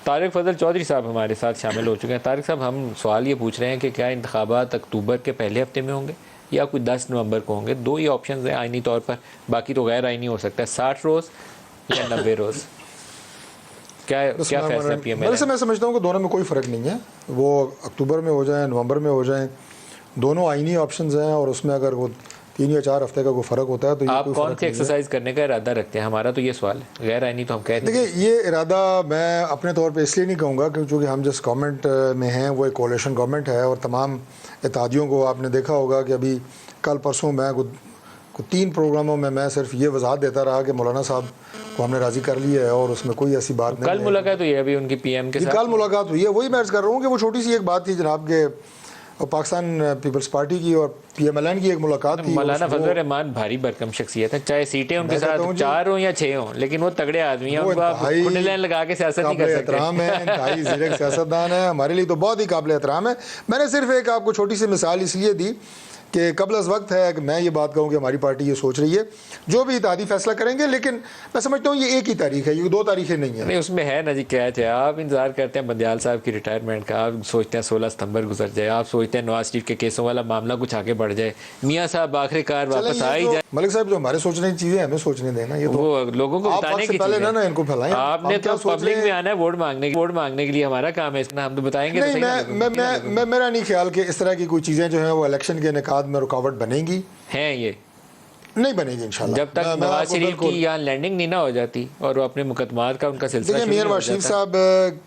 तारिक फजल चौधरी साहब हमारे साथ शामिल हो चुके हैं। तारिक साहब, हम सवाल ये पूछ रहे हैं कि क्या इंतखाबात अक्टूबर के पहले हफ्ते में होंगे या कोई 10 नवंबर को होंगे? दो ही ऑप्शन हैं आइनी तौर पर, बाकी तो गैर आइनी हो सकता है। 60 रोज़ या 90 रोज़, क्या फैसला पीएमएल? मैं समझता हूँ कि दोनों में कोई फ़र्क नहीं है, वो अक्टूबर में हो जाए नवंबर में हो जाए, दोनों आइनी ऑप्शंस हैं। और उसमें अगर वो 3 या 4 हफ्ते का कोई फ़र्क होता है तो आप कौन सी एक्सरसाइज करने का इरादा रखते हैं? हमारा तो ये सवाल है। गैर आइनी तो हम कह रहे हैं। देखिए, ये इरादा मैं अपने तौर पे इसलिए नहीं कहूँगा क्योंकि हम जिस गवर्नमेंट में हैं वो एक कोalition गवर्नमेंट है, और तमाम इत्तेहादियों को आपने देखा होगा कि अभी कल परसों मैं 3 प्रोग्रामों में मैं सिर्फ ये वजाहत देता रहा कि मौलाना साहब को हमने राज़ी कर लिया है, और उसमें कोई ऐसी बात नहीं है। कल मुलाकात हुई है अभी उनकी पीएम के साथ? कल मुलाकात हुई है, वही मैं अर्ज़ कर रहा हूँ कि वो छोटी सी एक बात थी जनाब के, और पाकिस्तान पीपल्स पार्टी की और PMLN की एक मुलाकात थी। मौलाना फजल रहमान भारी भरकम शख्सियत है, चाहे सीटें उनके साथ 4 हों या 6 हों, लेकिन वो तगड़े आदमी हैं। उनको आप खुंडलें लगा के सियासत नहीं कर सकते। एहतराम है, इंतहाई ज़ीरक सियासतदान है, हमारे लिए तो बहुत ही काबिल एहतराम है। मैंने सिर्फ एक आपको छोटी सी मिसाल इसलिए दी कि कबल अज़ वक्त है कि मैं ये बात कहूँ कि हमारी पार्टी ये सोच रही है, जो भी इत्तेहादी फैसला करेंगे, लेकिन मैं समझता हूँ ये एक ही तारीख है, ये 2 तारीखें नहीं है। नहीं, उसमें है ना जी कैच है। आप इंतजार करते हैं बंदियाल साहब की रिटायरमेंट का, आप सोचते हैं 16 सितंबर गुजर जाए, आप सोचते हैं नवाज शरीफ के केसों वाला मामला कुछ आगे बढ़ जाए, मियाँ साहब आखिरकार वापस आ ही जाए। मलिक साहब, जो हमारे सोचने की चीज़ें हमें सोचने देना, ये तो वो लोगों को बताने की पहले ना इनको फैलाएं। आपने तो पब्लिक में आना है वोट मांगने के लिए हमारा काम है, इतना हम तो बताएंगे। नहीं, मेरा नहीं ख्याल कि इस तरह की कोई चीज़ें जो है वो इलेक्शन के इनेकाद में रुकावट बनेंगी हैं। ये नहीं बनेगी इंशाल्लाह, जब तक नवाज शरीफ की यहाँ लैंडिंग नहीं ना हो जाती और वो अपने मुकदमात का उनका सिलसिला। देखिए, मियां नवाज शरीफ साहब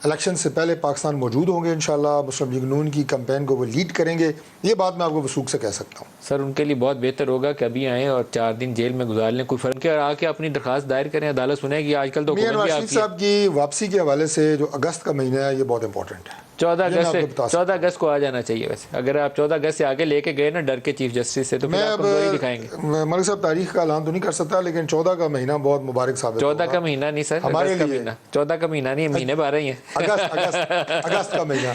इलेक्शन से पहले पाकिस्तान मौजूद होंगे इंशाल्लाह, मुस्लिम लीग नून की कैंपेन को वो लीड करेंगे, ये बात मैं आपको वसूख से कह सकता हूँ। सर, उनके लिए बहुत बेहतर होगा कि अभी आएँ और 4 दिन जेल में गुजार लें, कोई फर्क के आके अपनी दरखास्त दायर करें, अदालत सुनेगी। आजकल तो मियां नवाज शरीफ साहब की वापसी के हवाले से जो अगस्त का महीना है ये बहुत इंपॉर्टेंट है। 14 अगस्त को आ जाना चाहिए। वैसे अगर आप 14 अगस्त से आगे लेके गए ना डर के चीफ जस्टिस से, तो मैं अब दिखाएंगे। मलिक साहब तारीख का ऐलान तो नहीं कर सकता, लेकिन 14 का महीना बहुत मुबारक साबित होगा। 14 का महीना नहीं सर, हमारे लिए 14 का महीना नहीं, महीने 12 ही हैं। अगस्त का महीना।